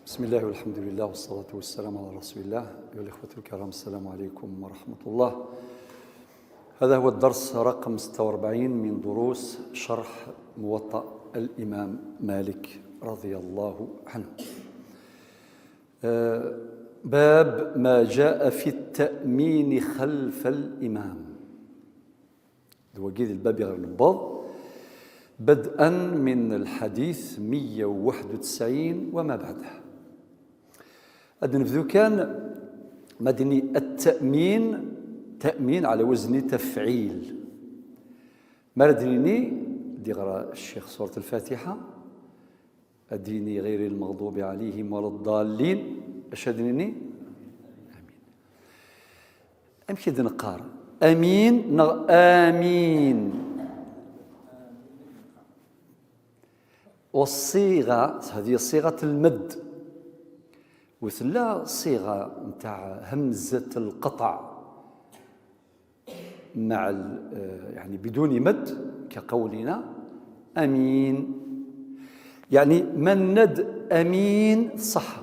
بسم الله والحمد لله والصلاة والسلام على رسول الله. أيها الإخوة الكرام، السلام عليكم ورحمة الله. هذا هو الدرس رقم 46 من دروس شرح موطأ الإمام مالك رضي الله عنه. باب ما جاء في التأمين خلف الإمام. وقيد الباب غير الباب بدءا من الحديث 191 وما بعده. نبدو كان مدني التأمين، تأمين على وزن تفعيل. مردني ديغرا الشيخ سورة الفاتحة، أديني غير المغضوب عليهم ولا الضالين، أشهدني آمين. أمشي نقار أمين آمين. والصيغة هذه صيغة المد، وثلا صيغة نتاع همزة القطع مع يعني بدون مد كقولنا أمين، يعني مند أمين صح،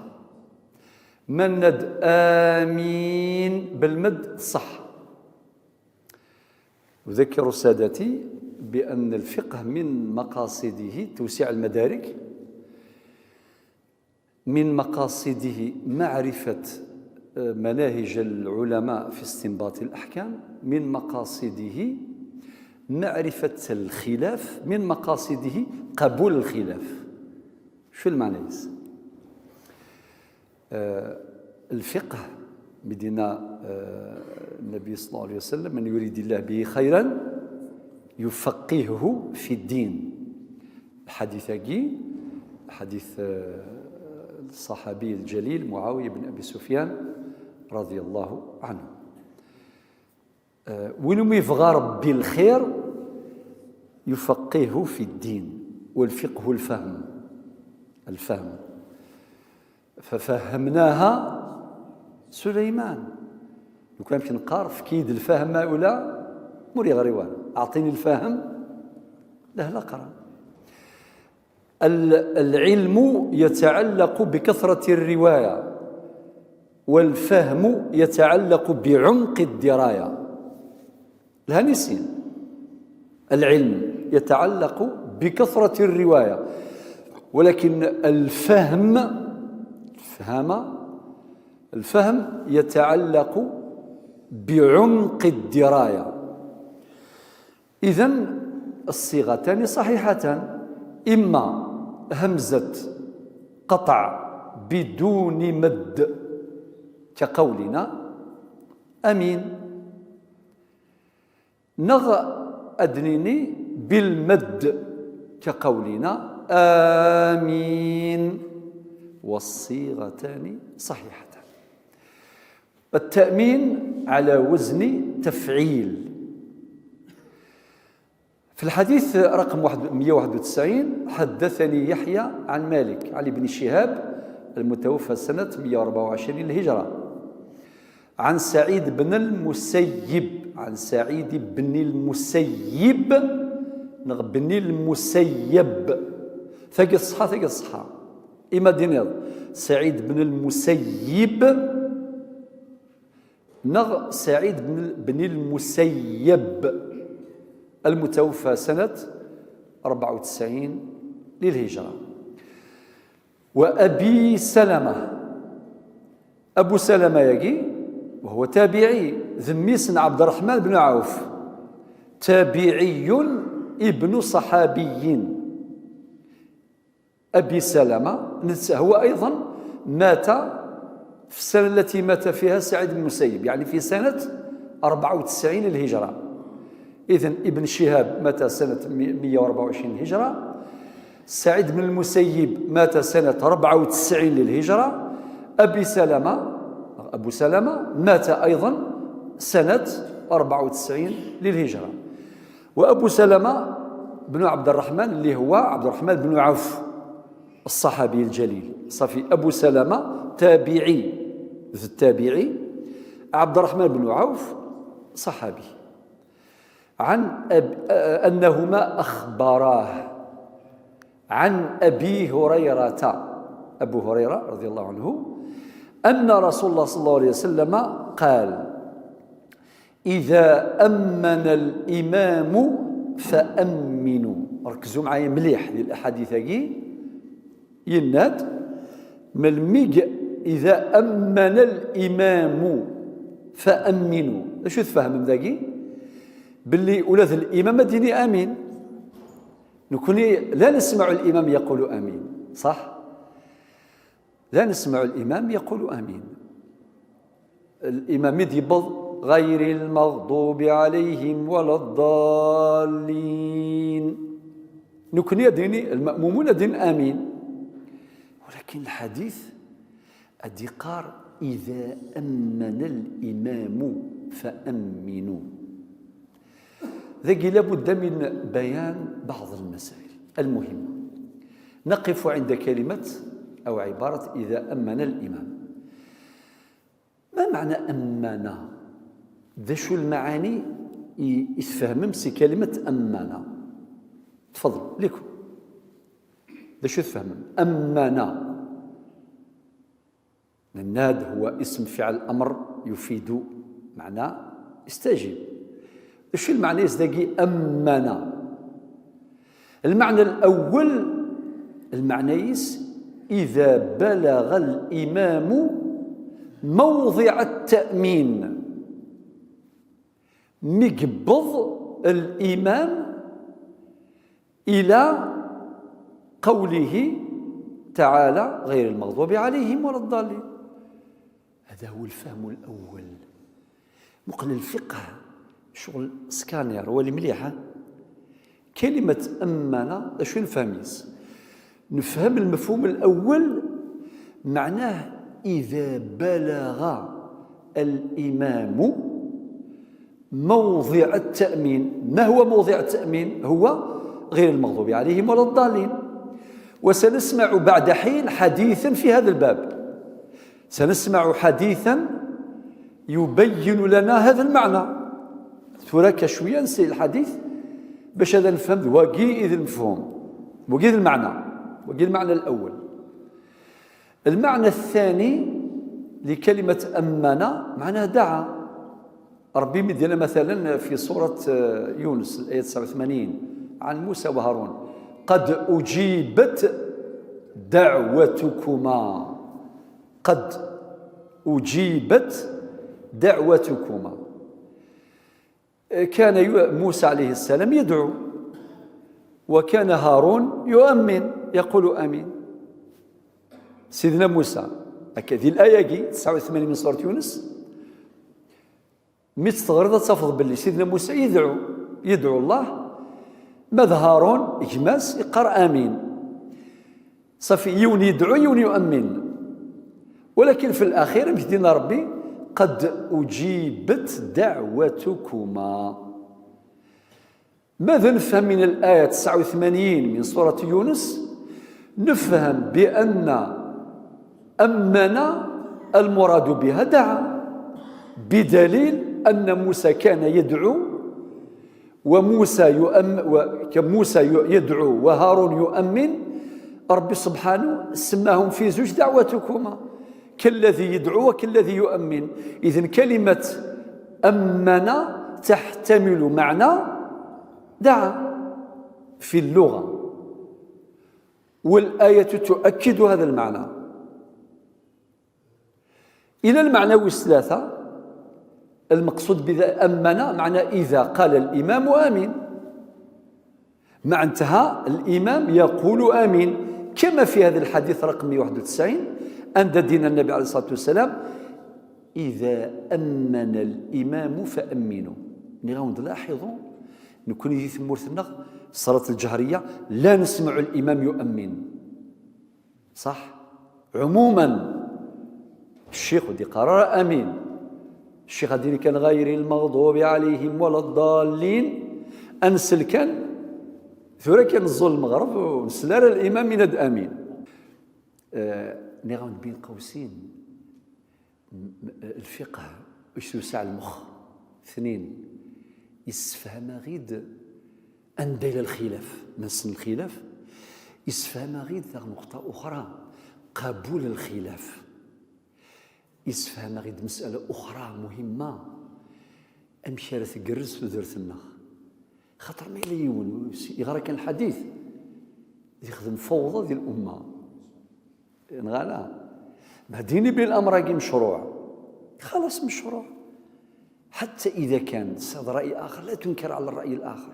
مند آمين بالمد صح. أذكر سادتي بأن الفقه من مقاصده توسيع المدارك، من مقاصده معرفة مناهج العلماء في استنباط الأحكام، من مقاصده معرفة الخلاف، من مقاصده قبول الخلاف. شو المعنى؟ الفقه بدنا النبي صلى الله عليه وسلم من يريد الله به خيرا يفقهه في الدين. حديث الصحابي الجليل معاوية بن أبي سفيان رضي الله عنه. ولم يفغى ربي الخير يفقهه في الدين، والفقه الفهم. ففهمناها سليمان. لو كان يمكن نقار في كيد الفهم هؤلاء موري غريوان، أعطيني الفهم له لا قرار. العلم يتعلق بكثرة الرواية، والفهم يتعلق بعمق الدراية. لا نسين، العلم يتعلق بكثرة الرواية، ولكن الفهم يتعلق بعمق الدراية. إذن الصيغتان صحيحتان، إما همزة قطع بدون مد كقولنا أمين، أدنيني بالمد كقولنا آمين، والصيغتان صحيحتان. التأمين على وزن تفعيل. في الحديث رقم 191 حدثني يحيى عن مالك عن ابن شهاب المتوفى سنة 124 للهجرة، عن سعيد بن المسيب، بن المسيب ثقي الصحة إما دينيض سعيد بن المسيب سعيد بن المسيب المتوفى سنة 94 للهجرة. وأبي سلمة، أبو سلمة يجي وهو تابعي ذميس عبد الرحمن بن عوف، تابعي ابن صحابي. أبي سلمة هو أيضا مات في السنة التي مات فيها سعيد بن المسيب، يعني في سنة 94 للهجرة. إذن ابن شهاب مات سنة 124 للهجرة، سعيد بن المسيب مات سنة 94 للهجرة، أبو سلمة مات أيضا سنة 94 للهجرة. وأبو سلمة بن عبد الرحمن اللي هو عبد الرحمن بن عوف الصحابي الجليل، صافي أبو سلمة تابعي، عبد الرحمن بن عوف صحابي، عن أنهما أخبراه عن أبي هريرة أبو هريرة رضي الله عنه أن رسول الله صلى الله عليه وسلم قال: إذا أمن الإمام فأمنوا. ركزوا معايا مليح للأحاديث هاكي يناد من الميق: إذا أمن الإمام فأمنوا. شو تفهم من ذاكي؟ باللي ولاد الإمام ديني آمين، نكوني لا نسمع الإمام يقول آمين، صح؟ لا نسمع الإمام يقول آمين. الإمام يدبض غير المغضوب عليهم ولا الضالين، نكوني ديني المأمومون دين آمين. ولكن الحديث أدقار: إذا أمن الإمام فأمنوا. ذاك لابد من بيان بعض المسائل المهمة. نقف عند كلمة أو عبارة إذا أمن الإمام. ما معنى أمن؟ ذا شو المعاني يتفهم سي كلمة أمن؟ تفضل لكم ذا شو تفهم أمن؟ الناد هو اسم فعل أمر يفيد معنى استجيب. شو المعنى يزدقي أمن؟ المعنى الأول المعنى إذا بلغ الإمام موضع التأمين، مقبض الإمام إلى قوله تعالى غير المغضوب عليهم ولا الضالين. هذا هو الفهم الأول. مقل الفقه شغل سكانير ولي مليحة. كلمة أمن شو نفهميس؟ نفهم المفهوم الأول معناه إذا بلغ الإمام موضع التأمين. ما هو موضع التأمين؟ هو غير المغضوب عليهم ولا الضالين. وسنسمع بعد حين حديثا في هذا الباب، سنسمع حديثا يبين لنا هذا المعنى. تراك شوية نسي الحديث باش هذا نفهم وقي إذ المفهوم وقي المعنى وقي المعنى الأول. المعنى الثاني لكلمة أمن معناه دعا. ربي مدينا مثلا في سورة يونس الآية 89 عن موسى وهارون: قد أجيبت دعوتكما. قد أجيبت دعوتكما. كان موسى عليه السلام يدعو، وكان هارون يؤمن يقول آمين. سيدنا موسى هذه الآية 89 من سورة يونس مستغرضة تفضل باللي سيدنا موسى يدعو الله، ماذا هارون يجمس يقرأ آمين. صافي يون يدعو يون يؤمن. ولكن في الأخير مجدنا ربي: قد أجيبت دعوتكما. ماذا نفهم من الآية 89 من سورة يونس؟ نفهم بأن أمن المراد بها دعا، بدليل أن موسى كان يدعو وموسى يدعو وهارون يؤمن. ربي سبحانه سماهم في زوج دعوتكما، كالذي يدعو وكالذي يؤمن. إذن كلمة أمن تحتمل معنى دعا في اللغة، والآية تؤكد هذا المعنى. إلى المعنى الثلاثة المقصود بذا أمن معنى إذا قال الإمام آمين، مع انتهى الإمام يقول آمين، كما في هذا الحديث رقم 91 عند دين النبي عليه الصلاة والسلام: إذا أمن الإمام فأمنوا. نغاو نلاحظوا نكون في ثمورتنا الصلاة الجهرية لا نسمع الإمام يؤمن، صح؟ عموما الشيخ ودي قرار آمين، الشيخ هذين كان غير المغضوب عليهم ولا الضالين، أنسل كان ثورة كان الظل المغرب ونسلال الإمام من آمين. نغاو بين قوسين الفقه واش يوسع المخ. اثنين يسفهم غيد أندل الخلاف من سن الخلاف، يسفهم غيد نقطة أخرى: قبول الخلاف. يسفهم غير مسألة أخرى مهمة أمشي راه تقرز في درتنا خاطر ما يليون يغرى كان الحديث يخدم فوضى ديال الأمة نغالا مهديني بين الأمر راكي مشروع خلاص مشروع حتى إذا كان صاد رأي آخر لا تنكر على الرأي الآخر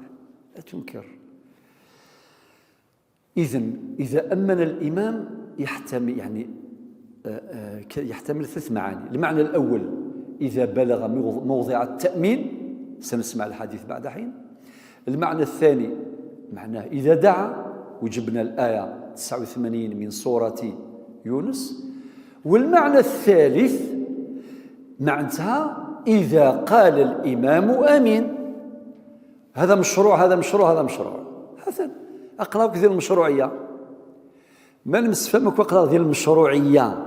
لا تنكر. إذا أمن الإمام يحتمل يعني يحتمل 3 معاني. المعنى الأول إذا بلغ موضع التأمين سنسمع الحديث بعد حين. المعنى الثاني معناه إذا دعا وجبنا الآية 89 من سورة يونس. والمعنى الثالث معناتها إذا قال الإمام آمين. هذا مشروع هذا مشروع هذا مشروع حسن أقراك ديال المشروعية ما نمسفهمك وقرا ديال المشروعية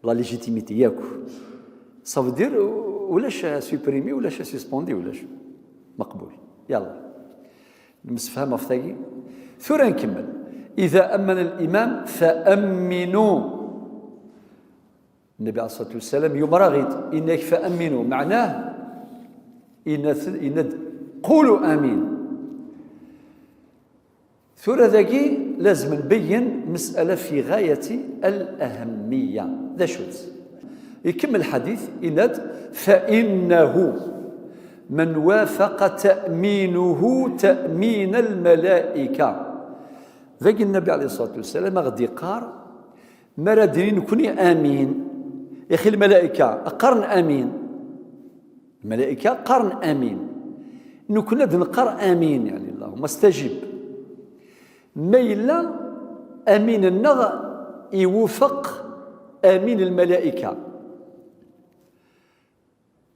لا ليجيتيميتي ياكو صافي دير ولاش سوبريمي ولاش سسبوندي ولاش مقبول. يلا نمسفهمها في ثاني ثورة نكمل. إذا أمن الإمام فأمنوا. النبي عليه الصلاة والسلام يوم راغد إنك فأمنوا معناه إن قولوا آمين. ثورة ذاكي لازم نبين مسألة في غاية الأهمية. ذا شوت يكمل الحديث إند فإنه من وافق تأمينه تأمين الملائكة. ذاك النبي عليه الصلاة والسلام غادي قار ما رادين نكوني آمين يا أخي الملائكة قرن آمين الملائكة قرن آمين نكون نقر آمين يعني اللهم استجب ما إلا أمين النغ يوفق آمين الملائكة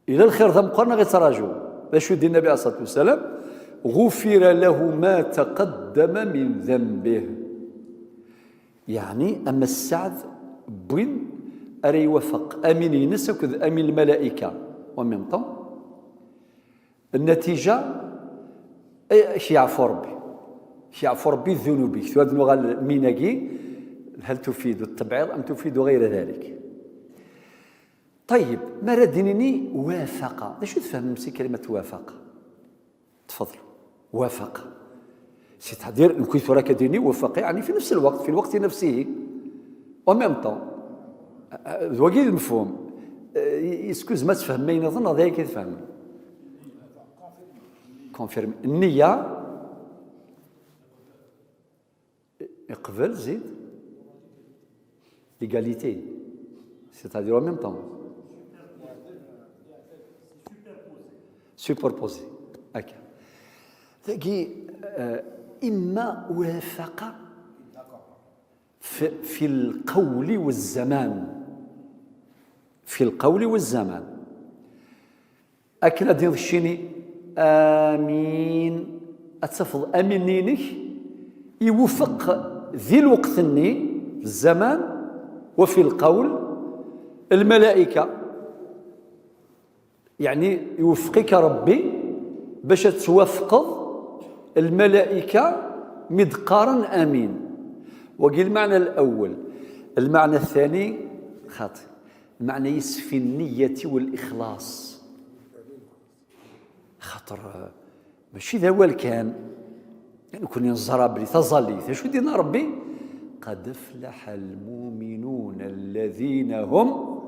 إلى الخير ذا مقرنا غير تراجو باش يدي النبي عليه الصلاة والسلام غفر له ما تقدم من ذنبه. يعني أما السعد بوين أري يوفق أمين ينس وكذ أمين الملائكة ومن طم النتيجة يعفو ربي يعفو ربي ذنوبك ثواد نغال ميناكي هل تفيد التبعيض أم تفيد غير ذلك. طيب ما ردينني وافق ايش تفهم نفسي كلمة وافق تفضل وافق سيتادير نكون ثورة ديني وافق يعني في نفس الوقت في الوقت نفسه وميم طون وكيل المفهوم يسكوز ما تفهم ما ينظن هذا كيف تفهم كونفيرم النية يقبل زيد ليغاليتي سيتادير وميم طون سوبربوزي هكا تلاقي إما وافق في القول والزمان في القول والزمان أكن هذه الشيني آمين أتفضل أمينينك يوفق ذي الوقت في الزمان وفي القول الملائكة يعني يوفقك ربي باش توافق الملائكة مدقارا آمين. وقيل المعنى الأول. المعنى الثاني خاطئ المعنى يسفي النية والإخلاص خاطر ماشي ذا هو كان يعني كوني نزرى بلي تظليت شو دينا ربي قد افلح المؤمنون الذين هم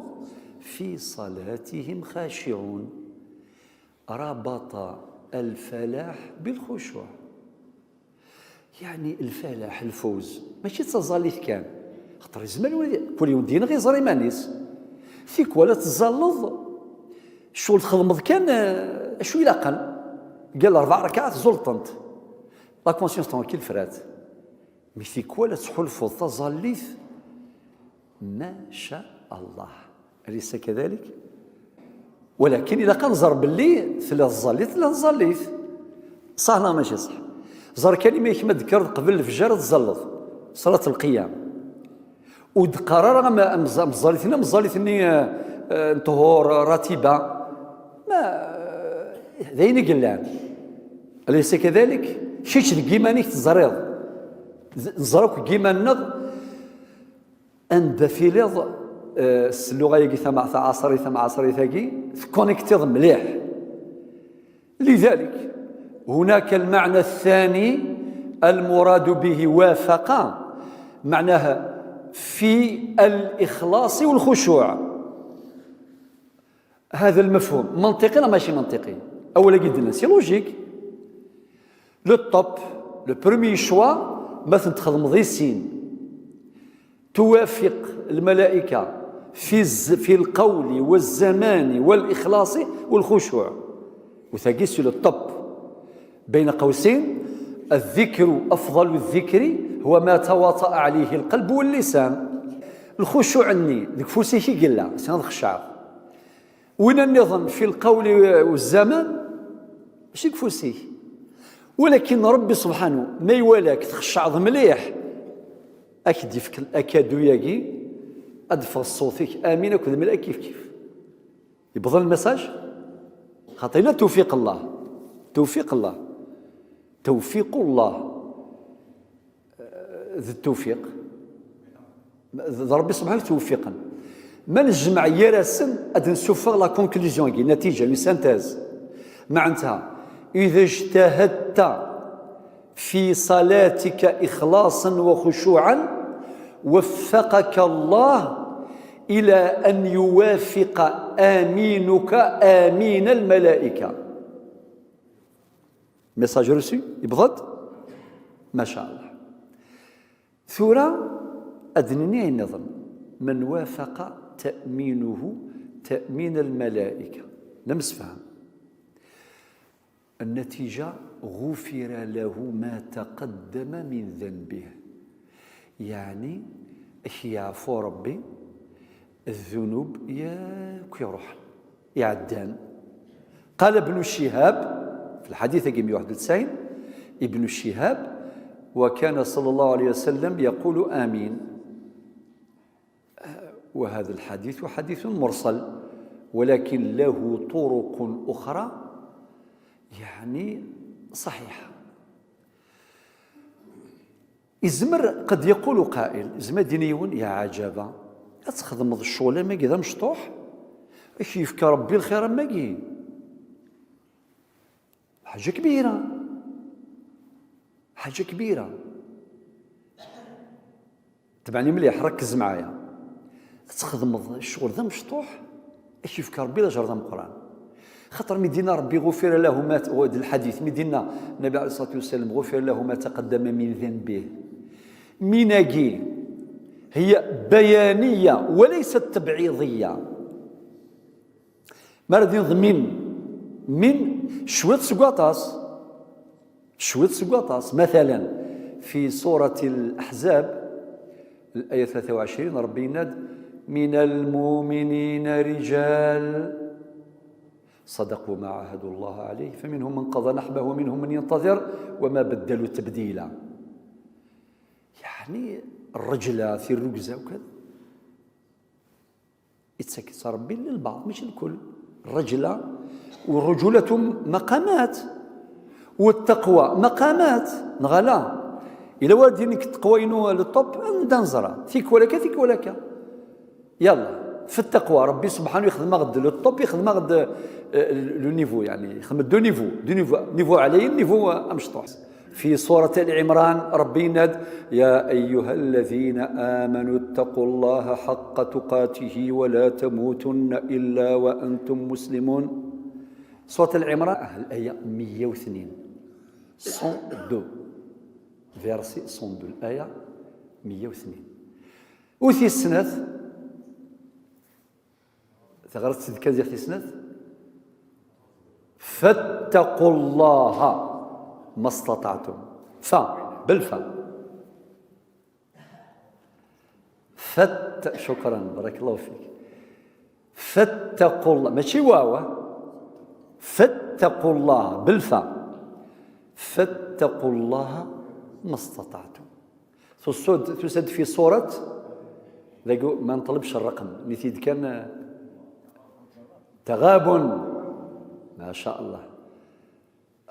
في صلاتهم خاشعون. ربط الفلاح بالخشوع يعني الفلاح الفوز ماشي تظليت كان خاطر زمان كل يوم دينا غير زري مانيس فيك ولا تزلظ شغل تخدمض كان شو يلاقن قال 4 ركعات زلطنت لا كونسيونس تونكيل فرات مي فيك ولا تحلفظ تظليت ما شاء الله أليس كذلك؟ ولكن إذا كان زر باللي ثلاث ظليت لا ظليت صح لا ماشي صح زر كلمة كما ذكرت قبل الفجر تزلط صلاة القيام ودقرار مزاليتني طهور راتبة ما ذين قلان أليس كذلك؟ شيش كيما نيك تزريض نزرك كيما النض عند فيليض اللغة يجي ثم عصري ثقي كونيكتيض مليح. لذلك هناك المعنى الثاني المراد به وافق، معناها في الإخلاص والخشوع. هذا المفهوم منطقي ولا ماشي منطقي؟ أولا قلنا سي لوجيك. لو توب لو بروميي شوا مثلا تخدم ذي سين توافق الملائكة في القول والزمان والإخلاص والخشوع، وثاقي سي لو توب. بين قوسين الذكر أفضل الذكر هو ما تواطأ عليه القلب واللسان. الخشوع عني ذيك فوسيكي قلا سناد خشاع، وين النظام في القول والزمان ماشي كفوسيه، ولكن ربي سبحانه ما يوالاك تخشع مليح اكيد يفك الاكادو ياكي ادفع صوتك امين كل الملائكه كيف يبذل المساج. خاطينا توفيق الله، توفيق الله، توفيق الله ذي التوفيق ربي سبحانه توفيقا. ما نجمع يراسن اد نسوفر لا كونكلوزيون كي نتيجه لو سانتيز معناتها اذا اجتهدت في صلاتك اخلاصا وخشوعا وفقك الله الى ان يوافق امينك امين الملائكه. ميساج رسي يبغض ما شاء الله. ثورة أدنني النظم من وافق تأمينه تأمين الملائكة نمس فهم النتيجة غفر له ما تقدم من ذنبه، يعني يعفو ربي الذنوب يروح يعدان. قال ابن شهاب في الحديث 191 ابن شهاب وكان صلى الله عليه وسلم يقول آمين. وهذا الحديث حديث مرسل ولكن له طرق أخرى يعني صحيحة. إزمر قد يقول قائل إزما دينيون يا عجبا أتخدم الشغل ما كذا مشطوح كيف ربي الخير ما كي حاجة كبيرة، حاجة كبيرة. تبعني مليح ركز معايا. تخدم الشغل ذا مشطوح كيف ربي لا جرد القرآن. خاطر مدينا ربي غفر له ما الحديث مدينا النبي عليه الصلاة والسلام غفر له ما تقدم من ذنبه. ميناجي هي بيانية وليست تبعيضية. مردين ضمن من شوية سقاطاس مثلا في سورة الأحزاب الآية 23 ربي يناد من المؤمنين رجال صدقوا ما عاهدوا الله عليه فمنهم من قضى نحبه ومنهم من ينتظر وما بدلوا تبديلا. يعني الرجلة في الركزة وكذا يتسكت ربي للبعض مش الكل. الرجلة والرجولة مقامات والتقوى مقامات نغلا إلا والدينك تقوينو للطب ندنزرا فيك ولك يلا في التقوى ربي سبحانه يخدم غد للطب يخدم غد لو نيفو يعني يخدم دو نيفو عليه نيفو مشطوح. في سورة العمران ربي ناد يا أيها الذين آمنوا اتقوا الله حق تقاته ولا تموتن إلا وأنتم مسلمون. سورة العمران الآية 102 102 فيرسي 102 الآية 102 وثي السنة ثغرت سيدك زي السنة فاتقوا الله ما استطعتم بالفا شكرا بارك الله فيك. فاتقوا الله ماشي واوا فاتقوا الله بالفا فاتقوا الله ما استطعتم. تسد في صورة ما نطلبش الرقم نتيد كان تغابن ما شاء الله.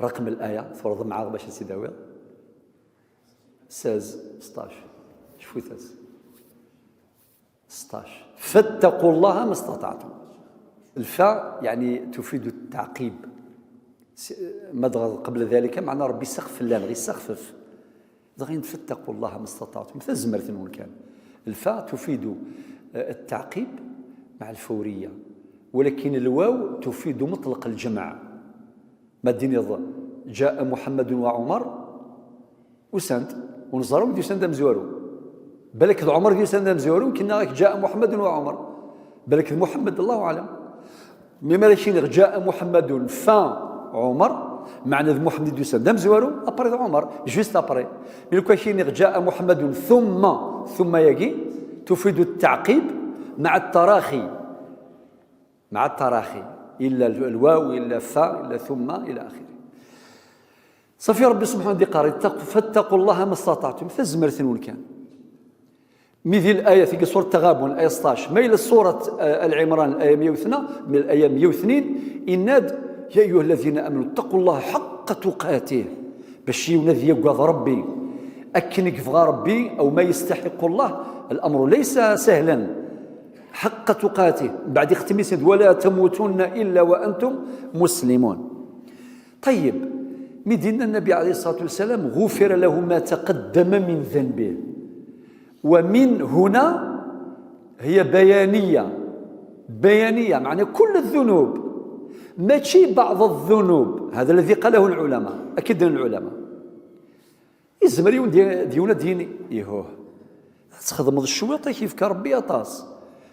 رقم الآية فرض معاه باش نسيداوي 16 شوفوا 16 16. فاتقوا الله ما استطعتم. الفاء يعني تفيد التعقيب. مضغ قبل ذلك معنى ربي سقف اللام غير سخفف. غير فاتقوا الله ما استطعتم مثل زمرت نقول كان. الفاء تفيد التعقيب مع الفورية، ولكن الواو تفيد مطلق الجمع. ما دين جاء محمد وعمر وسند ونزارو دي سند مزوارو بالك عمر دي سند مزوارو كنا جاء محمد وعمر بالك محمد الله اعلم. مما لاشين جاء محمد عمر معنى محمد دي سند مزوارو ابري عمر جوست ابري. ملي كاين جاء محمد ثم يجي تفيد التعقيب مع التراخي الا الواو الا الفاء الا ثم الى اخره. صافي ربي سبحانه وتعالى قال فاتقوا الله ما استطعتم مثل زمرتين كان. مثل الآية في سورة التغابن الآية 16 ما إلى سورة العمران الآية 102 من الآية 102 إناد يا أيها الذين آمنوا اتقوا الله حق تقاته باش ينادي يقاض ربي أكنك في ربي أو ما يستحق الله. الأمر ليس سهلا. حق تقاته بعد اختميس ولا تموتن إلا وأنتم مسلمون. طيب مدينة النبي عليه الصلاة والسلام غفر له ما تقدم من ذنبه، ومن هنا هي بيانية معنى كل الذنوب ماشي بعض الذنوب. هذا الذي قاله العلماء أكيد العلماء الزمريون ديونا ديني يهوه تخدم الشويط كيف كربي طاس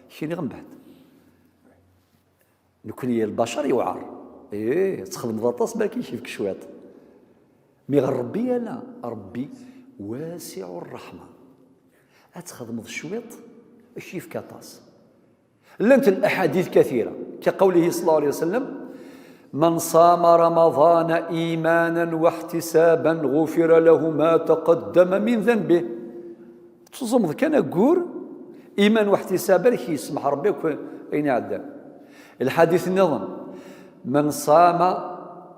شيني غنبعد نكون هي البشر يوعر تخدم طاس باكي يشوفك شويط مي غير ربي لا ربي واسع الرحمة أتخدم الشويط الشيف كاطاس. لنت الأحاديث كثيرة كقوله صلى الله عليه وسلم من صام رمضان إيمانا واحتسابا غفر له ما تقدم من ذنبه. تصوم كان قور إيمان واحتسابا كي يسمح ربي أين عدى. الحديث النظم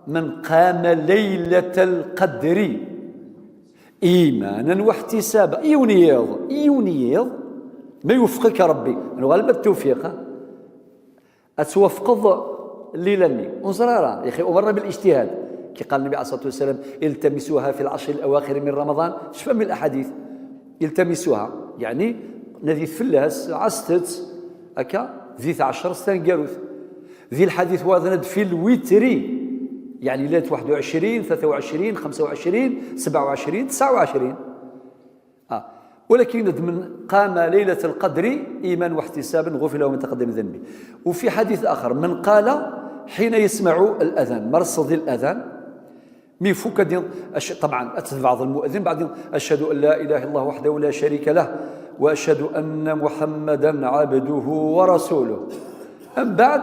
من قام ليلة القدر إيمانا واحتسابا يونيض ما يوفقك ربي أنا غالبا التوفيق أتوفقض الليلة ونزرارة يا أخي أمرنا بالاجتهاد كي قال النبي عليه الصلاة والسلام التمسوها في العشر الأواخر من رمضان. شفا من الأحاديث التمسوها يعني نذي فلاس عستت هكا ذي 10 سنين قاروث ذي الحديث واضح في الوتري يعني ليلة 21 23 25 27 29 ولكن من قام ليلة القدر إيمان واحتسابا غفر له ما تقدم من ذنبه. وفي حديث آخر من قال حين يسمع الأذان مرصد الأذان ميفوك طبعا بعض المؤذن بعد أشهد أن لا إله إلا الله وحده لا شريك له وأشهد أن محمدا عبده ورسوله. أم بعد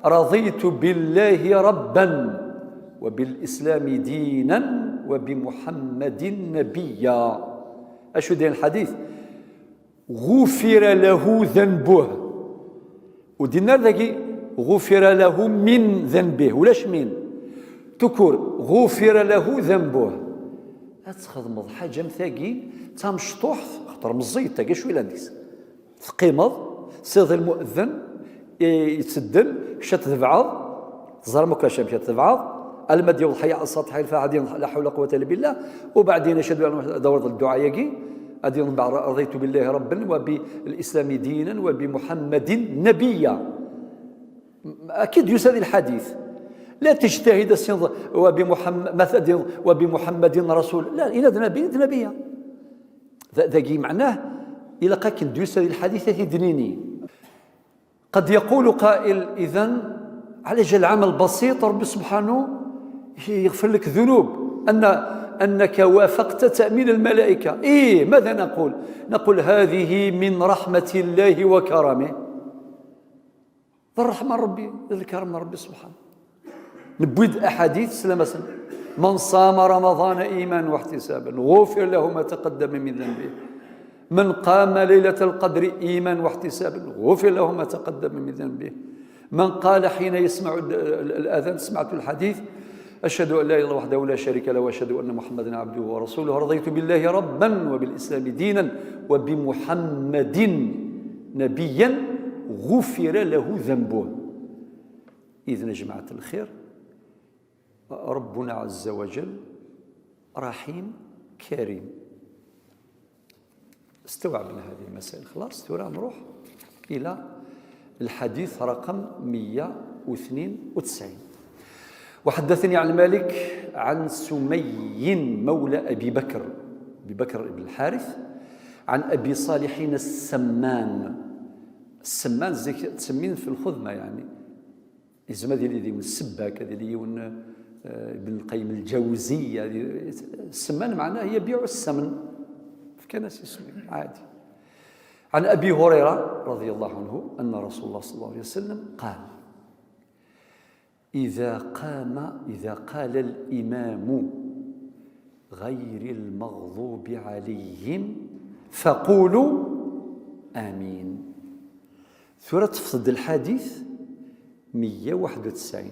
رضيت بالله ربا وبالإسلام دينا وبمحمد نبيا. أشو دين الحديث غفر له ذنبه ودينا ذاكي غفر له من ذنبه ولاش من تكور غفر له ذنبه. أتخدم حاجة مثاقي تمشطوح خطر مزيط تاقي شوي لانديس تقيمض صيغ المؤذن يتسدل شات تبعض تزرمك شات تبعض المد يوض حي على السطح الفاعدين لا حول ولا قوة إلا بالله. وبعدين أشهد أن دور الدعاء يجي أدين رضيت بالله ربا وبالإسلام دينا وبمحمد نبيا. أكيد يساد الحديث لا تجتهد وبمحمد رسول لا إلى نبيا ذاكي معناه إلى قاك يساد الحديث دنيني. قد يقول قائل إذن على جل عمل بسيط رب سبحانه يغفر لك ذنوب أنك وافقت تأمين الملائكة. ماذا نقول هذه من رحمة الله وكرمه. الرحمة ربي الكرم ربي سبحانه. نبويد أحاديث سلام من صام رمضان إيمانا واحتسابا غفر له ما تقدم من ذنبه من قام ليلة القدر إيمانا واحتسابا غفر له ما تقدم من ذنبه من قال حين يسمع الأذان سمعت الحديث أشهد أن لا إله إلا الله وحده لا شريك له وأشهد أن محمدا عبده ورسوله رضيت بالله ربا وبالإسلام دينا وبمحمد نبيا غفر له ذنبه. إذن يا جماعة الخير، ربنا عز وجل رحيم كريم. استوعبنا هذه المسائل خلاص. ترى نروح إلى الحديث رقم 192. وحدثني عن مالك عن سمي مولى أبي بكر بن الحارث عن أبي صالح السمان. السمان زي تسمين في الخدمة، يعني إزما ديال السباك هذه اللي ابن القيم الجوزية. السمان معناه يبيع السمن في كنس اسمه عادي. عن أبي هريرة رضي الله عنه أن رسول الله صلى الله عليه وسلم قال: إذا قال الإمام غير المغضوب عليهم فقولوا آمين. ثورة تفصد الحديث 191.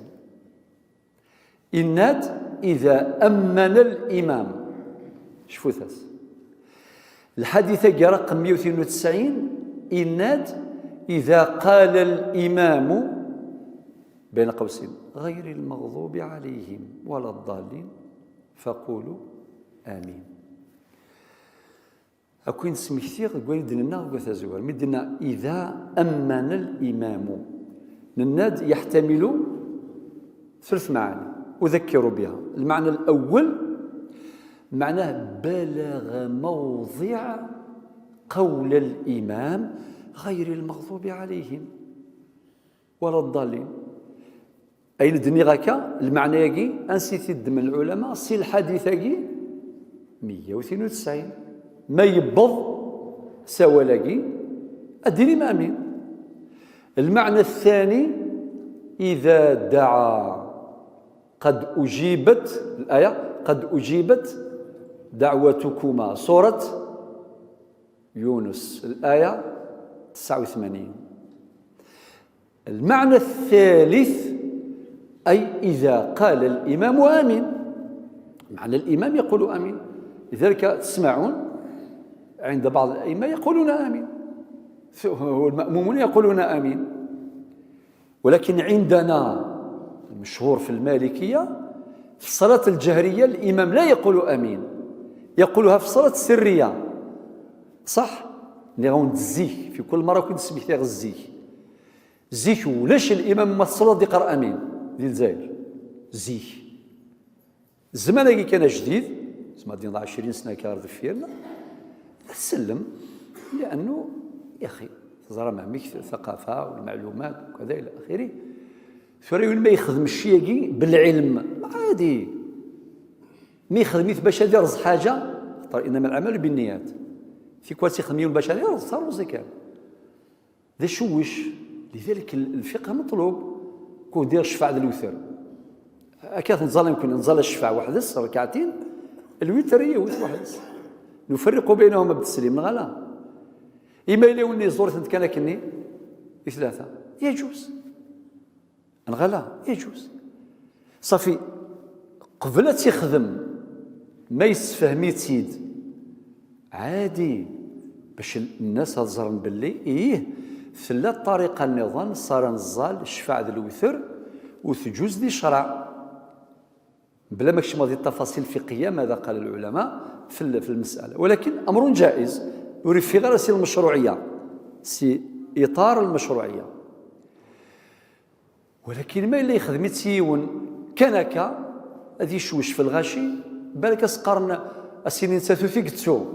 إناد إذا أمن الإمام. شوفوا ثاث الحديث رقم 192. إناد إذا قال الإمام بين قوسين غير المغضوب عليهم ولا الضالين فقولوا آمين. أكوين سمي كثير قوين دلنا وقثا زوار مدنا إذا أمن الإمام. الناد يحتمل ثلاث معاني أذكر بها. المعنى الأول معناه بلغ موضع قول الإمام غير المغضوب عليهم ولا الضالين. أين الدنيا غاكا المعنى يجي أنسيتي الدم العلماء سي الحديث يجي 192 ما يبض سوى لاقي أديني ما أمين. المعنى الثاني إذا دعا قد أجيبت الآية قد أجيبت دعوتكما سورة يونس الآية 89. المعنى الثالث أي إذا قال الإمام آمين. معنى الإمام يقول آمين. لذلك تسمعون عند بعض الأئمة يقولون آمين والمأمومون يقولون آمين. ولكن عندنا المشهور في المالكية في الصلاة الجهرية الإمام لا يقول آمين، يقولها في الصلاة السرية. صح؟ نغون الزيه في كل مرة كنت سميت غير الزيه زيه. ولاش الإمام ما الصلاة يقرأ آمين ديال الجزائر زيه الزمان اللي كان جديد زعما ديال 20 سنة كارد فينا سلم، لأنه يا أخي تزرع مع ميك الثقافة والمعلومات وكذا إلى آخره. فريون ما يخدم الشيء بالعلم عادي، ما يخدم باش يرز حاجة إنما الأعمال بالنيات. في كواتي يخدمون باش يرز صاروا زي كان ذا شوش. لذلك الفقه مطلوب كون دير الشفاعة الوتر أكاد نظل يمكن نظل الشفاعة وحدس ركعتين الوتر هي وتر وحدس نفرق بينهما بالتسليم غلا. إما إلا وني زورت كان كني ثلاثة يجوز نغلا يجوز صافي قبل تيخدم ما يسفهمي تيد عادي باش الناس تظهر باللي ثلاث طريقة النظام صار نزال الشفاعة الوتر وتجوز دي شرع بلا ما كشما هذه التفاصيل الفقهية ماذا قال العلماء في المسألة. ولكن أمر جائز يريد في غير سي المشروعية سي إطار المشروعية. ولكن ما اللي يخدم تيون كنكا هذه شوش في الغاشي بالك اسقرن السنين ثلاثة تسو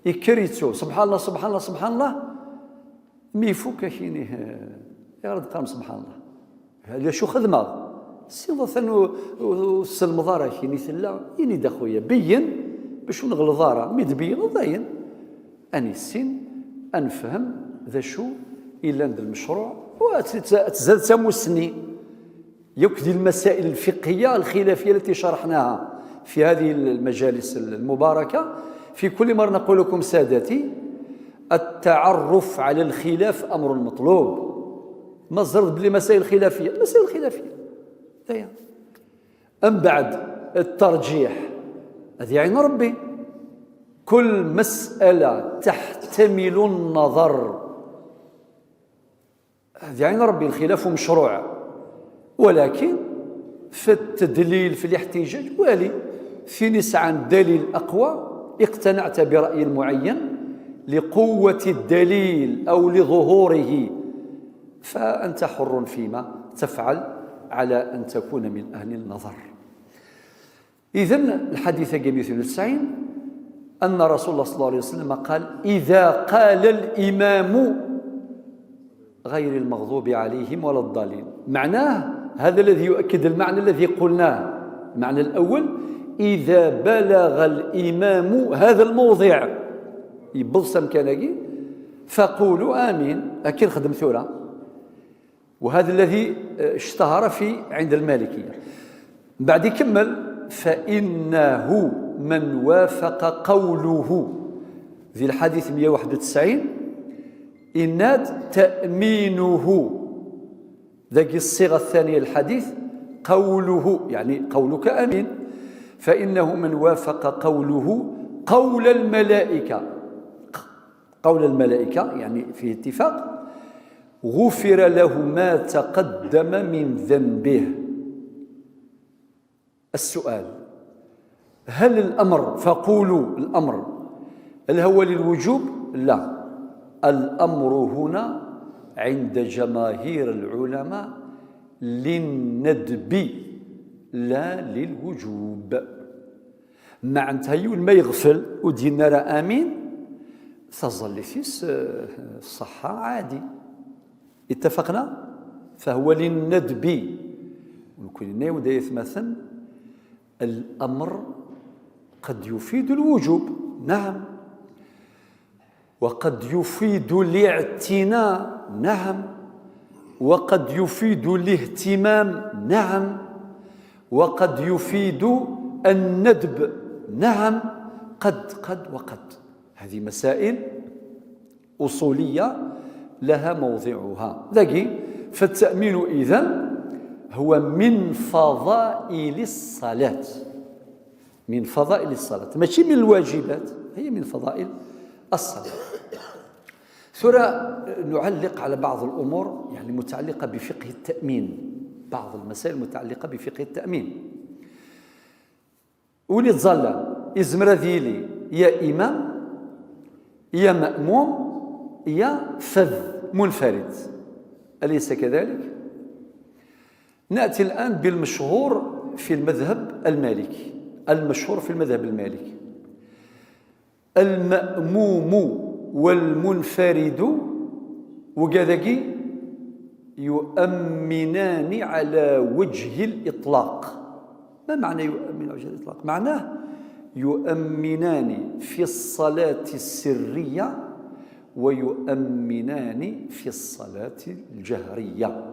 يكريتسو سبحان الله سبحان الله سبحان الله ميفوك كاينه يا رد قام سبحان الله هذا شو خدمه سي ثانو السلمضاره كايني ثلا يني دا خويا بين باش نغلظاره مدبين ضاين اني السن انفهم ذا شو الا عند المشروع وتزاد تمسني يكدي المسائل الفقهيه الخلافيه التي شرحناها في هذه المجالس المباركه. في كل مره نقول لكم سادتي التعرف على الخلاف امر مطلوب. ما زرد بلي مسائل خلافيه مسائل خلافيه دايا ام بعد الترجيح هذه عين ربي. كل مساله تحتمل النظر يعني ربي الخلاف مشروع، ولكن في التدليل في الاحتجاج والي في نسعى الدليل أقوى اقتنعت برأي معين لقوة الدليل أو لظهوره، فأنت حر فيما تفعل على أن تكون من أهل النظر. إذن الحديث 192 أن رسول الله صلى الله عليه وسلم قال: إذا قال الإمام غير المغضوب عليهم ولا الضالين. معناه هذا الذي يؤكد المعنى الذي قلناه. المعنى الأول: إذا بلغ الإمام هذا الموضع يبصم كناقي فقولوا آمين. لكن خدم ثورة، وهذا الذي اشتهر في عند المالكية. بعد يكمل: فإنه من وافق قوله في الحديث 191 إناد تأمينه، ذاك الصيغة الثانية الحديث قوله، يعني قولك أمين. فإنه من وافق قوله قول الملائكة، قول الملائكة يعني فيه اتفاق، غفر له ما تقدم من ذنبه. السؤال: هل الأمر فقولوا الأمر هل هو للوجوب؟ لا، الأمر هنا عند جماهير العلماء للندب لا للوجوب. مع انتهي ما يغفل ودينا راه آمين تظل في الصحة عادي. اتفقنا؟ فهو للندب. ونكون ودايث مثلا الأمر قد يفيد الوجوب، نعم، وقد يفيد الاعتناء، نعم، وقد يفيد الاهتمام، نعم، وقد يفيد الندب، نعم، قد وقد. هذه مسائل أصولية لها موضعها. ذاكي فالتأمين إذن هو من فضائل الصلاة، من فضائل الصلاة، ماشي من الواجبات، هي من فضائل الصلاة. ثم نعلق على بعض الأمور يعني متعلقة بفقه التأمين، بعض المسائل المتعلقة بفقه التأمين. ولي تظل إزمرا ذيلي يا إمام يا مأموم يا فذ منفرد، أليس كذلك؟ نأتي الآن بالمشهور في المذهب المالكي. المشهور في المذهب المالكي: المأموم والمنفرد وكذاكي يؤمنان على وجه الإطلاق. ما معنى يؤمن على وجه الإطلاق؟ معناه يؤمنان في الصلاة السرية ويؤمنان في الصلاة الجهرية.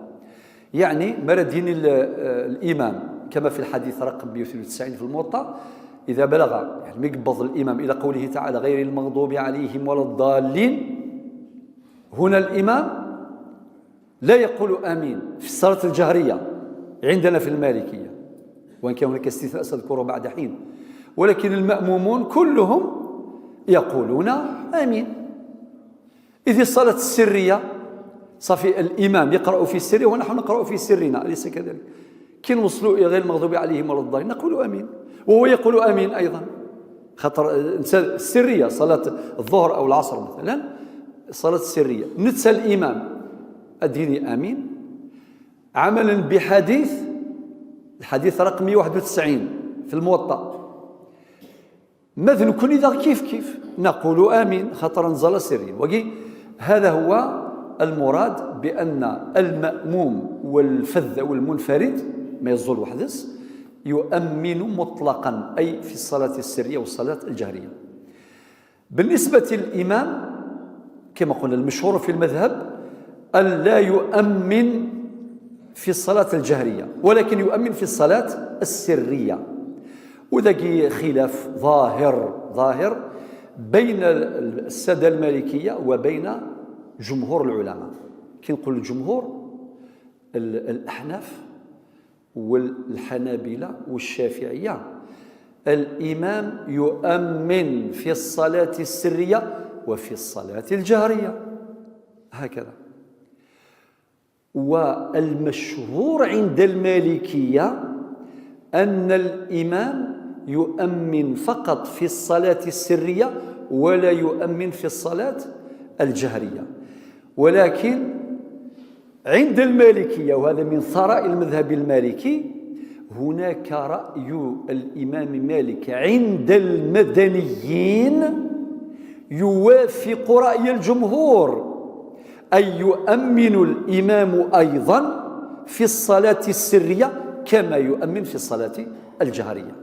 يعني مردين الإمام كما في الحديث رقم 193 في الموطأ: إذا بلغ يعني يقبض الإمام إلى قوله تعالى غير المغضوب عليهم ولا الضالين، هنا الإمام لا يقول آمين في الصلاة الجهرية عندنا في المالكية، وإن كان هناك استثناء سأذكره بعد حين، ولكن المأمومون كلهم يقولون آمين. إذ الصلاة السرية صافي الإمام يقرأ في السر ونحن نقرأ في سرنا، أليس كذلك؟ كي نوصلوا إلى غير المغضوب عليهم ولا الضالين نقول آمين، وهو يقول آمين أيضا. خاطر السرية صلاة الظهر أو العصر مثلا، الصلاة السرية نتسى الإمام أديني آمين، عملا بحديث الحديث رقم 191 في الموطأ. ماذا نكون إذا كيف نقول آمين خاطر نزل سريا. وقي هذا هو المراد بأن المأموم والفذ والمنفرد ما يظل وحدث يؤمن مطلقا، أي في الصلاة السرية والصلاة الجهرية. بالنسبة للإمام كما قلنا المشهور في المذهب أن لا يؤمن في الصلاة الجهرية ولكن يؤمن في الصلاة السرية. وذاك خلاف ظاهر بين السادة المالكية وبين جمهور العلماء. كي نقول الجمهور الأحناف والحنابلة والشافعية، الإمام يؤمن في الصلاة السرية وفي الصلاة الجهرية، هكذا. والمشهور عند المالكية أن الإمام يؤمن فقط في الصلاة السرية ولا يؤمن في الصلاة الجهرية. ولكن عند المالكية، وهذا من ثراء المذهب المالكي، هناك رأي الإمام مالك عند المدنيين يوافق رأي الجمهور، أي يؤمن الإمام أيضا في الصلاة السرية كما يؤمن في الصلاة الجهرية.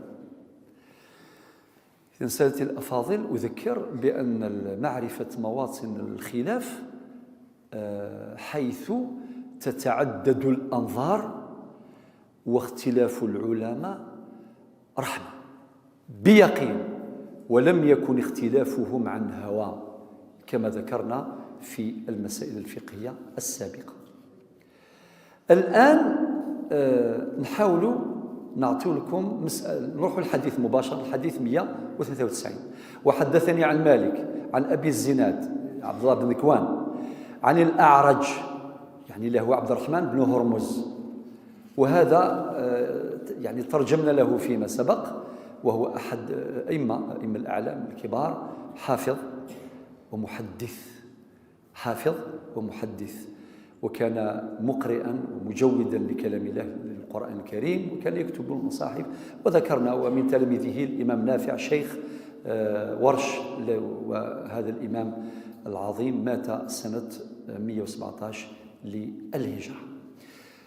إذن سادتي الأفاضل، أذكر بأن معرفة مواطن الخلاف حيث تتعدد الأنظار واختلاف العلماء رحمة بيقين، ولم يكن اختلافهم عن هوى كما ذكرنا في المسائل الفقهية السابقة. الآن نحاول نعطي لكم نروح الحديث مباشرة، الحديث 193. وحدثني عن مالك عن أبي الزناد عبد الله بن ذكوان عن الأعرج، يعني له عبد الرحمن بن هرمز، وهذا يعني ترجمنا له فيما سبق، وهو أحد أئمة الأعلام الكبار، حافظ ومحدث، وكان مقرئا ومجودا لكلام الله للقرآن الكريم، وكان يكتب المصاحف. وذكرنا ومن تلاميذه الإمام نافع شيخ ورش، وهذا الإمام العظيم مات سنة 117 للهجرة.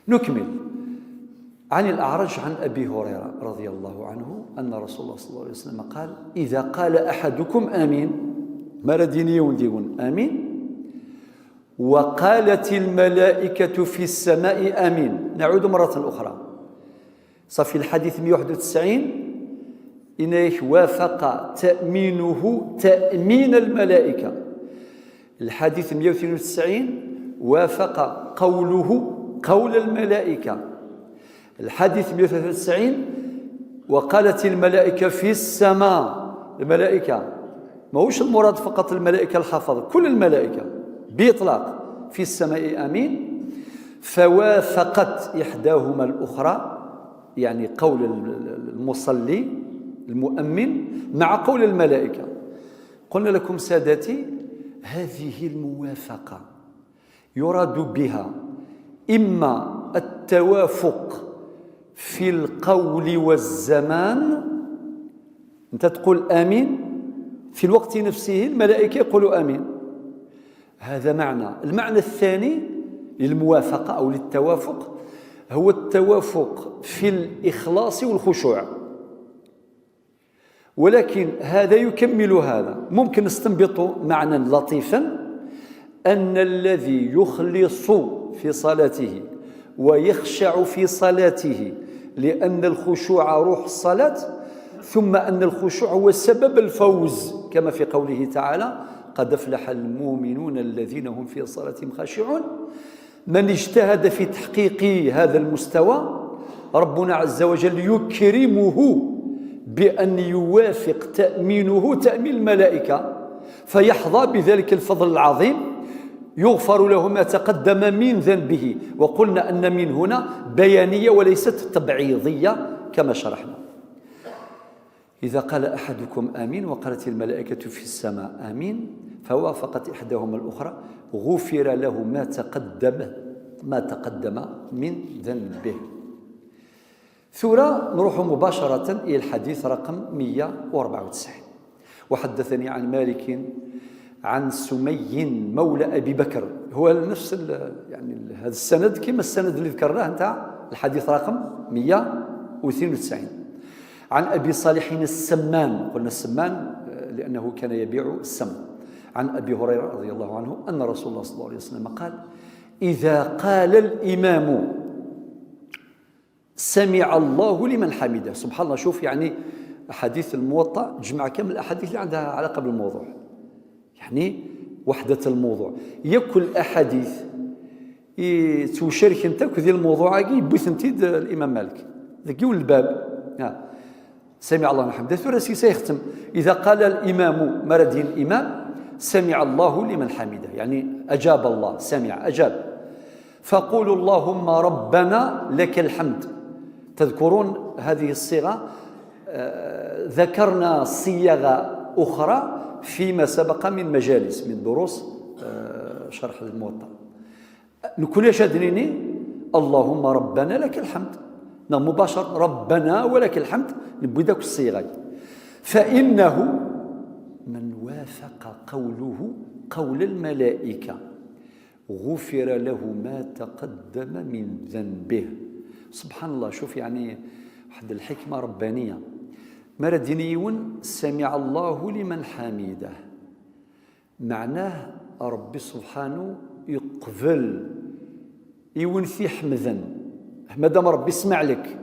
نكمل. عن الأعرج عن أبي هريرة رضي الله عنه أن رسول الله صلى الله عليه وسلم قال: إذا قال أحدكم آمين، مردينيون ديون آمين، وقالت الملائكة في السماء آمين. نعود مرة أخرى، صفي الحديث 191 إنه وافق تأمينه تأمين الملائكة. الحديث 192 وافق قوله قول الملائكة. الحديث 193 وقالت الملائكة في السماء. الملائكة ماهوش المراد فقط الملائكة الحفظ، كل الملائكة بإطلاق في السماء آمين. فوافقت إحداهما الأخرى، يعني قول المصلي المؤمن مع قول الملائكة. قلنا لكم سادتي، هذه الموافقة يراد بها إما التوافق في القول والزمان، أنت تقول آمين في الوقت نفسه الملائكة يقولوا آمين، هذا معنى. المعنى الثاني للموافقة أو للتوافق هو التوافق في الإخلاص والخشوع، ولكن هذا يكمل هذا. ممكن نستنبط معنى لطيفا أن الذي يخلص في صلاته ويخشع في صلاته لأن الخشوع روح الصلاة، ثم أن الخشوع هو سبب الفوز، كما في قوله تعالى: قد أفلح المؤمنون الذين هم في صلاتهم خاشعون. من اجتهد في تحقيق هذا المستوى ربنا عز وجل يكرمه بأن يوافق تأمينه تأمين الملائكة، فيحظى بذلك الفضل العظيم، يغفر له ما تقدم من ذنبه. وقلنا أن من هنا بيانية وليست تبعيضية كما شرحنا. إذا قال أحدكم آمين وقالت الملائكة في السماء آمين فوافقت إحداهما الأخرى غفر له ما تقدم من ذنبه. ثورة نروح مباشرة إلى الحديث رقم 194. وحدثني عن مالك عن سمي مولى أبي بكر، هو نفس يعني هذا السند كما السند اللي ذكرناه نتاع الحديث رقم 192. عن أبي صالح السمان، قلنا السمان لأنه كان يبيع السم. عن أبي هريرة رضي الله عنه أن رسول الله صلى الله عليه وسلم قال: إذا قال الإمام سمع الله لمن حمده. سبحان الله، شوف يعني أحاديث الموطأ جمع كامل الأحاديث اللي عندها علاقة بالموضوع، يعني وحدة الموضوع. يكل أحاديث تشارك انت كذي الموضوع يبث انت الإمام مالك ذكي الباب. سمع الله لمن حمده. ثلاثي سيختم: إذا قال الإمام مرد الإمام سمع الله لمن حمده، يعني أجاب الله، سمع أجاب. فقولوا اللهم ربنا لك الحمد. تذكرون هذه الصيغة؟ ذكرنا صيغ أخرى فيما سبق من مجالس من دروس شرح الموطأ. نكون شادنيني اللهم ربنا لك الحمد، مباشرة ربنا ولك الحمد، نبوي ذاك الصيغة. فإنه من وافق قوله قول الملائكة غفر له ما تقدم من ذنبه. سبحان الله، شوف يعني واحد الحكمة ربانية. مردنيون سمع الله لمن حمده، معناه ربي سبحانه يقبل يونثي حمدا، مادام ربي يسمع لك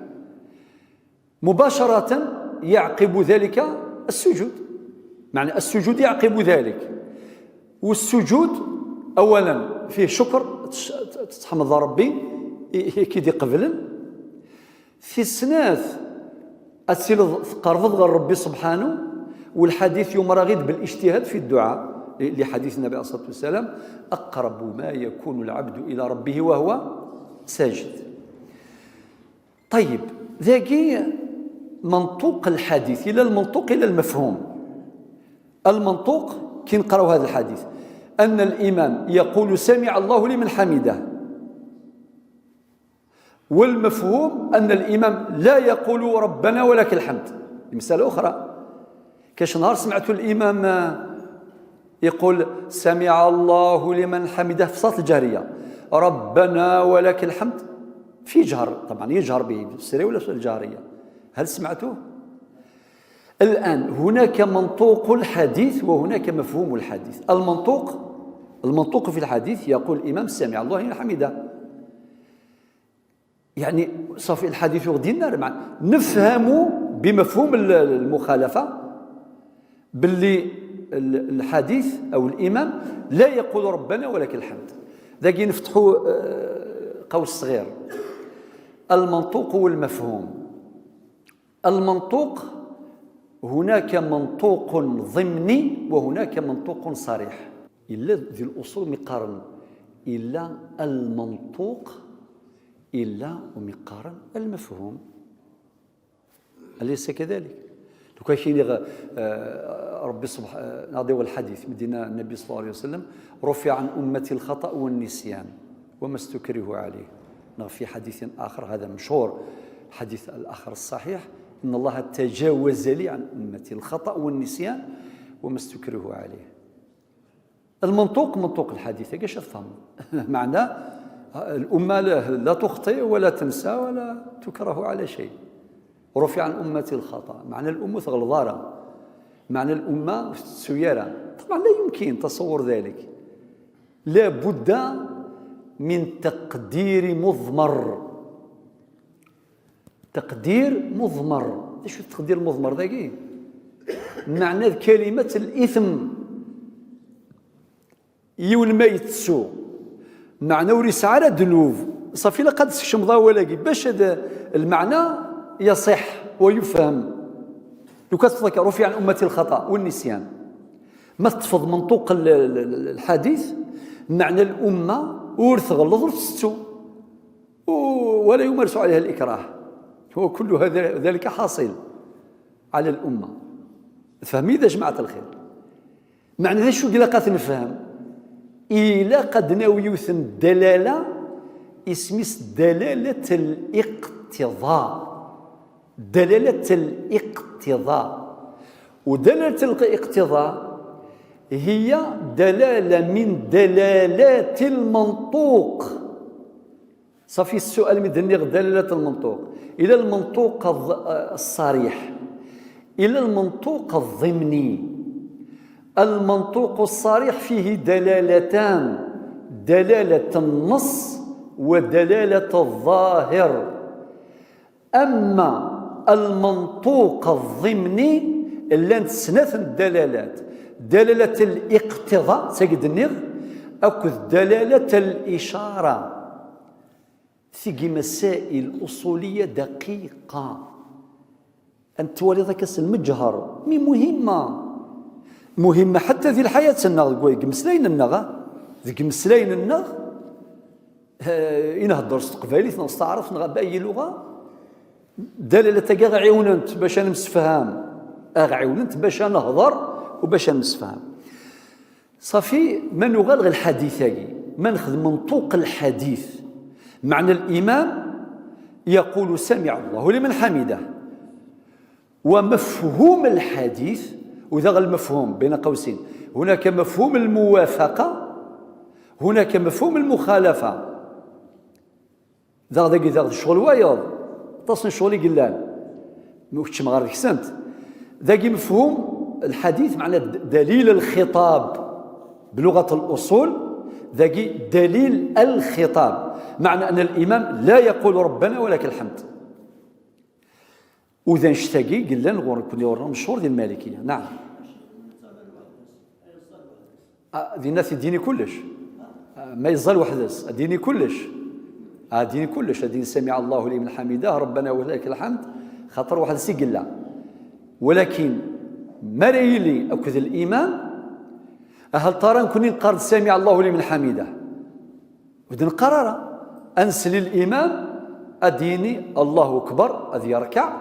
مباشرة يعقب ذلك السجود. معنى السجود يعقب ذلك، والسجود أولا فيه شكر، تحمد ربي كي قبل في السناث أسيل قرض ربي سبحانه. والحديث يوم راغد بالاجتهاد في الدعاء لحديث النبي عليه الصلاة والسلام أقرب ما يكون العبد إلى ربه وهو ساجد. طيب، ذاكي منطوق الحديث إلى المنطوق إلى المفهوم. المنطوق كي نقرأ هذا الحديث أن الإمام يقول سمع الله لمن حمده، والمفهوم أن الإمام لا يقول ربنا ولك الحمد. مسألة أخرى، كاش نهار سمعت الإمام يقول سمع الله لمن حمده في صلاة الجهرية ربنا ولك الحمد، في جهر طبعا، يجهر به في السرية ولا في الجهرية، هل سمعته؟ الآن هناك منطوق الحديث وهناك مفهوم الحديث. المنطوق في الحديث يقول الإمام سمع الله لمن حمده، يعني صافي الحديث يغدينا نفهم بمفهوم المخالفة باللي الحديث أو الإمام لا يقول ربنا ولك الحمد. ذاك نفتحوا قوس صغير، المنطوق والمفهوم. المنطوق هناك منطوق ضمني وهناك منطوق صريح. إلا ذي الأصول مقارن إلا المنطوق إلا ومقارن المفهوم، أليس كذلك؟ لو كاين ربي سبحانه ناضي الحديث مدينا النبي صلى الله عليه وسلم رفع عن أمتي الخطأ والنسيان وما استكرهوا عليه. في حديث آخر هذا مشهور، الحديث الآخر الصحيح، إن الله تجاوز لي عن أمتي الخطأ والنسيان وما استكرهوا عليه. المنطوق منطوق الحديث كاش تفهم معناه الأمة لا تخطئ ولا تنسى ولا تكره على شيء. رفع عن أمتي الخطأ، معنى الأمة غلظارة، معنى الأمة سيارة. طبعا لا يمكن تصور ذلك، لا بد من تقدير مضمر. تقدير مضمر، ايش التقدير المضمر ذاكي؟ معنى كلمة الإثم يول ما يتسو معنى وريس على ذنوب صافي لقد الشمضة ولاقي باش هذا المعنى يصح ويفهم. لو كتفضل رفع عن أمتي الخطأ والنسيان، ما تفض منطوق الحديث معنى الأمة ورث غلظ ورث ولا يمارس عليها الإكراه، هو كل ذلك حاصل على الأمة. فهمي إذا جماعة الخير معنى ذا شو قلقات نفهم إلى قد ناويوث الدلالة اسميس دلالة الاقتضاء. دلالة الاقتضاء، ودلالة الاقتضاء هي دلالة من دلالات المنطوق. صافي السؤال مدنيغ دلالة المنطوق إلى المنطوق الصريح إلى المنطوق الضمني. المنطوق الصريح فيه دلالتان، دلالة النص ودلالة الظاهر. أما المنطوق الضمني اللي ثلاث دلالات، دلالة الاقتضاء سيد النغ أكد دلالة الإشارة. في مسائل أصولية دقيقة أنت ولدك المجهر مي مهمة حتى في الحياة النغ مسلين النغ ذيك مسلين النغ ينهضر استقبالي نستعرف بأي لغة دلالة كاع عيونت باش نمسفهام عيونت باش نهضر وباش نمسفهام صافي ما نغالغ الحديث ما ناخذ منطوق الحديث معنى الإمام يقول سمع الله لمن حمده ومفهوم الحديث وذا المفهوم بين قوسين هناك مفهوم الموافقة هناك مفهوم المخالفة ذا الشغل وايض تصن شغلي قلان مكتش مغارب كسنت ذاك مفهوم الحديث معنى دليل الخطاب بلغة الأصول ذاك دليل الخطاب معنى أن الإمام لا يقول ربنا ولك الحمد وإذا نشتاقي قلنا نغور كنا ورنا مشهور ديال المالكية نعم ذي الناس يديني كلش ما يزال وحدس أديني كلش أديني كلش أديني سمع الله لمن حمده ربنا ولك الحمد خاطر واحد سيقلا ولكن ما ريلي أكذ الإمام هل ترى نكون نقرد سمع الله لمن حمده ودن قرار أنسل الإمام أديني الله أكبر أذ يركع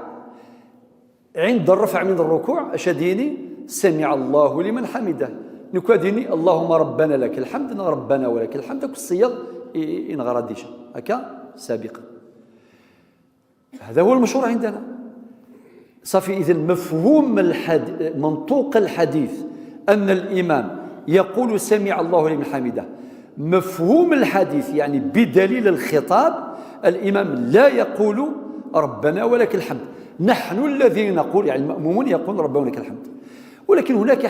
عند الرفع من الركوع أشديني سمع الله لمن حمده نكاديني اللهم ربنا لك الحمد ربنا ولك الحمد الصيغ إن غرديش هكا سابقا هذا هو المشهور عندنا صافي إذن مفهوم منطوق الحديث أن الإمام يقول سمع الله لمن حمده مفهوم الحديث يعني بدليل الخطاب الإمام لا يقول ربنا ولك الحمد نحن الذين نقول يعني المأمومون يقول ربنا ولك الحمد ولكن هناك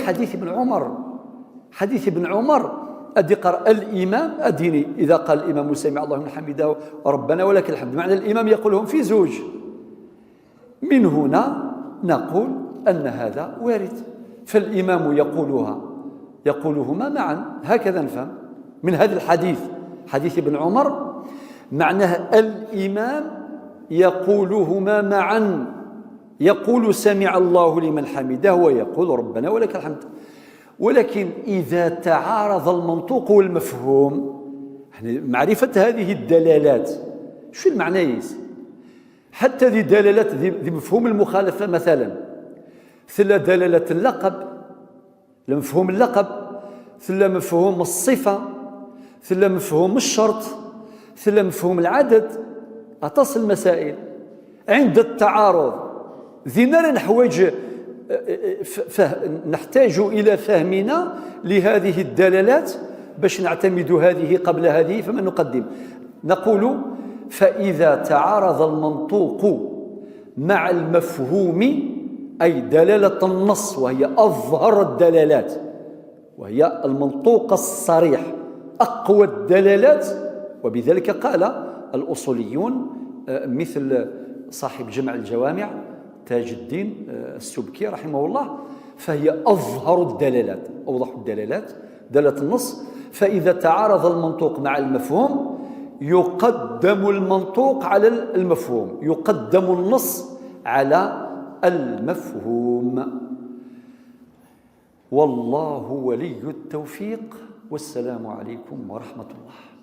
حديث ابن عمر أدي قرأ الإمام أديني إذا قال الإمام سمع الله لمن حمده ربنا ولك الحمد معنى الإمام يقولهم في زوج من هنا نقول أن هذا وارد فالإمام يقولهما معا هكذا نفهم من هذا الحديث حديث ابن عمر معناه الإمام يقولهما معا يقول سمع الله لمن حمده ويقول ربنا ولك الحمد ولكن إذا تعارض المنطوق والمفهوم يعني معرفة هذه الدلالات شو المعنى حتى ذي دلالات ذي مفهوم المخالفة مثلا ثل دلالة اللقب لمفهوم اللقب ثل مفهوم الصفة ثل مفهوم الشرط ثل مفهوم العدد أتصل المسائل عند التعارض ذي نرى نحوج نحتاج إلى فهمنا لهذه الدلالات باش نعتمد هذه قبل هذه فما نقدم نقول فإذا تعارض المنطوق مع المفهوم أي دلالة النص وهي أظهر الدلالات وهي المنطوق الصريح أقوى الدلالات وبذلك قال الأصوليون مثل صاحب جمع الجوامع تاج الدين السبكي رحمه الله فهي أظهر الدلالات أوضح الدلالات دلالة النص فإذا تعارض المنطوق مع المفهوم يقدم المنطوق على المفهوم يقدم النص على المفهوم والله ولي التوفيق والسلام عليكم ورحمة الله